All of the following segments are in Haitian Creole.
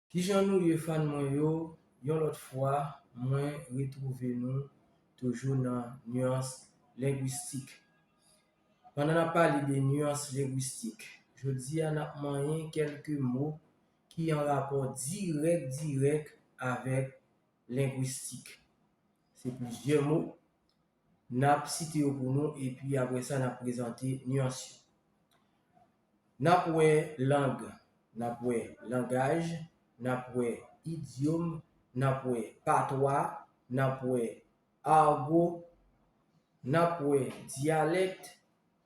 Ki jan nou ye fan mwen yo, yon lot fwa, mwen retrouve nou toujou nan nuans lingwistik. Pendant na pali de nuans lingwistik, jodi an ap mayen kelke mot ki an rapor direk avek lingwistik. Se plizye mot, nap site yo pou nou, e pi apre sa nap prezante nuans yo. Nap we lang, nap we langaj, nap we idiom, nap we patwa, nap we argot, nap we dialect,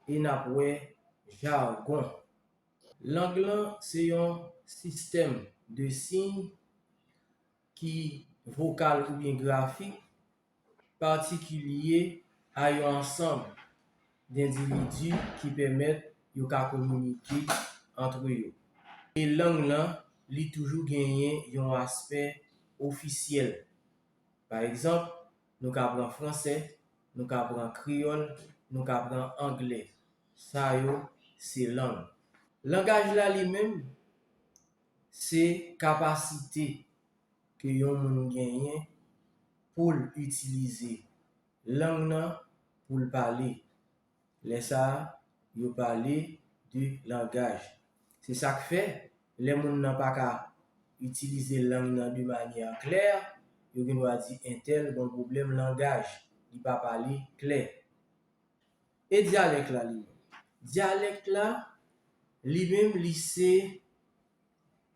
e nap we jargon. Lang lan se yon sistem de sign ki vokal ou bien grafik partikulye a yon ensemble d'individu ki permet yo ka komunike entre yo. E lang lan li toujou genyen yon aspect ofisyel. Par exemple, nou ka pran fransè, nou ka pran kriol, nou ka pran anglè. Sa yo, se lang. Langaj la li men, se kapasite ke yon moun genyen pou l'utilize lang nan pou l'pale. Le sa, yo pale de langaj. Se sa k fe, le moun nan pa ka utilize lang nan de manya kler, yo gen wadi intel bon problem langaj, li pa pale kler. E dialek la li. Dialek la, li men li se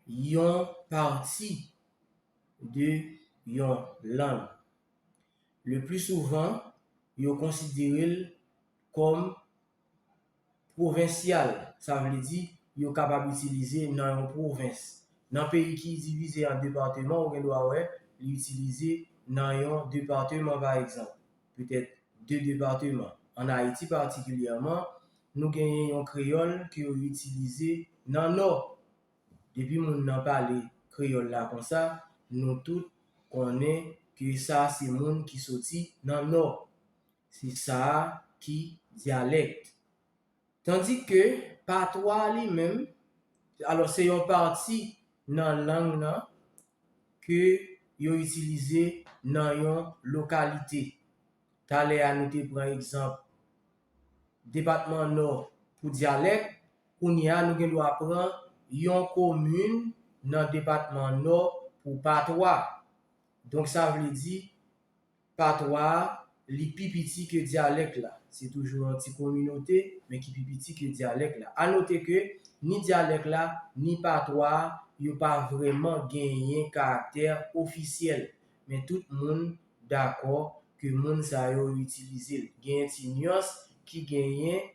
yon parti de yon lang. Le plus souvent, yo konsidere kom provincial. Sa vle di, yo kapab utilize nan yon provins. Nan peyi ki divize en departement, ou gen do a we, li utilize nan yon departement par exemple. Peut-être 2 départements. En Haïti particulièrement, nou genyen yon kriol ki yo utilize nan nord. Depi moun nan pale kriol la kon sa, nou tout konen ke sa se moun ki soti nan nord. Se sa ki dialect. Tandis que patwa li men, alors se yon parti nan lang nan ke yo utilize nan yon lokalite. Tale a nou te pran exemple, Departement Nord pou dialect, koun ya nou gen do apran yon commune nan Departement Nord pou patwa. Donc sa vle di, patwa li pi piti ke dialect la. Se toujou an ti kominote, men ki pi piti ke dialect la. A note ke, ni dialect la, ni patwa, yo pa vreman genyen karakter ofisyel. Men tout moun d'akor ke moun sa yo utilize. Genyen ti nuans ki genyen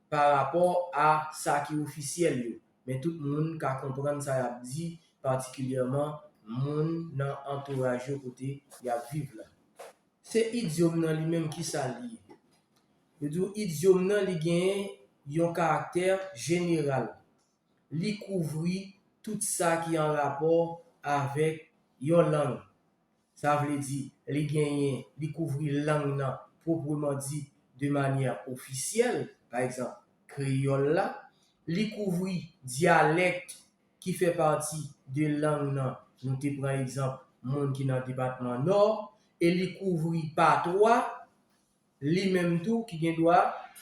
par rapport a sa ki ofisyel yo. Men tout moun ka kompran sa yap di, particulièrement moun nan entourage yo kote yap vive la. Se idiom nan li menm ki sa li. Idiom nan li genyen yon karakter general. Li kouvri tout sa ki an rapport avek yon lang. Sa vle di, li genyen, li kouvri lang nan proprement di de manya ofisyel, par exemple, kriol la. Li kouvri dialect ki fe parti de lang nan, nou te pran exemple, moun ki nan Departement Nord, e li kouvri patwa, li menm tou ki gen doa,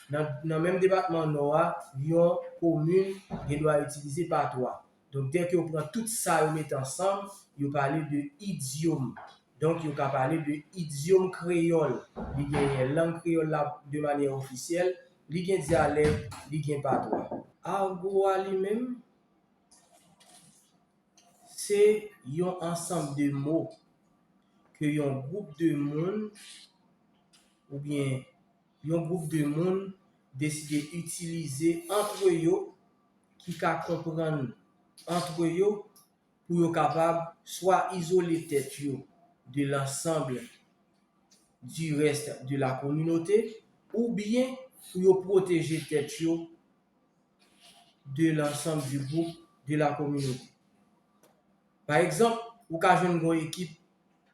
nan menm Departement Nord, yon commune gen doa utilize patwa. Donc, dès que yo pran tout sa yo met ensemble, yo pale de idiom. Donc, yo ka pale de idiom créole. Li gen lang créole la de manière officielle, li gen dialect, li gen patwa. Argot li même, c'est yon ensemble de mots que yon groupe de monde ou bien yon groupe de monde décide utiliser entre yo qui ka comprendre entre yo pour yo capable soit isoler tête yo de l'ensemble du reste de la communauté ou bien pour yo protéger tête yo de l'ensemble du groupe de la communauté. Par exemple, ou ka jwenn gon équipe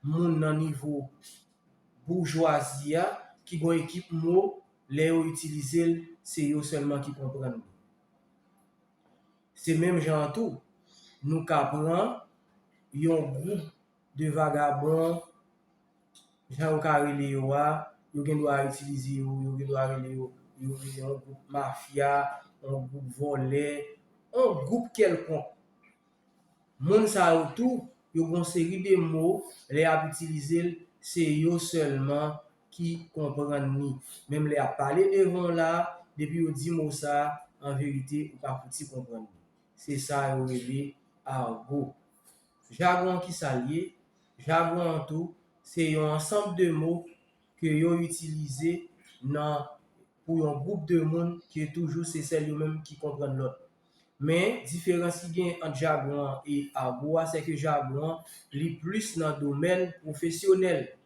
moun nan niveau bourgeoisie qui gon équipe mot les yo utiliser c'est yo seulement qui comprennent. C'est même genre tout nous ka pran yon groupe de vagabonds, jan ka rele yo a, yo gen do a utilize yo gen do a rele yo, yon groupe mafia, yon groupe volé, un groupe quelconque. Moun sa yo tou, yo gon série de mots, les a utiliser, c'est yo seulement qui comprennent ni. Même les a parlé devant là, depuis yo dit mot ça, en vérité, ou pas petit comprendre. C'est ça yo relé argot. Jargon qui s'allie, jargon en tout, c'est un ensemble de mots que yo utilisé pour un groupe de monde qui est toujours c'est celle même qui comprennent l'autre. Mais différence qui gagne entre jargon et argot, c'est que jargon est plus dans le domaine professionnel.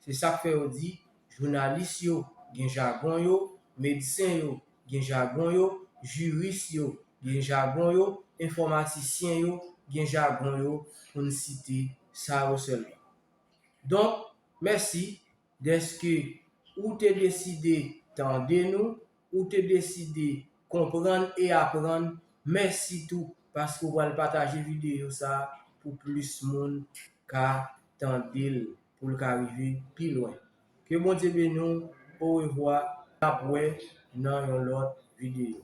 C'est ça que fait on dit journaliste yo gen jargon yo, médecin yo gen jargon yo, juriste yo gen jargon yo, informaticien yo gen jargon yo, pour ne citer ça seulement. Donc, merci d'être que ou te décidé tendre nous, ou te décidé comprendre et apprendre. Merci tout parce que vous allez partager vidéo ça pour plus de monde qu'à tendre pour arriver plus loin. Que bon Dieu bénisse nous, au revoir, après dans une autre vidéo.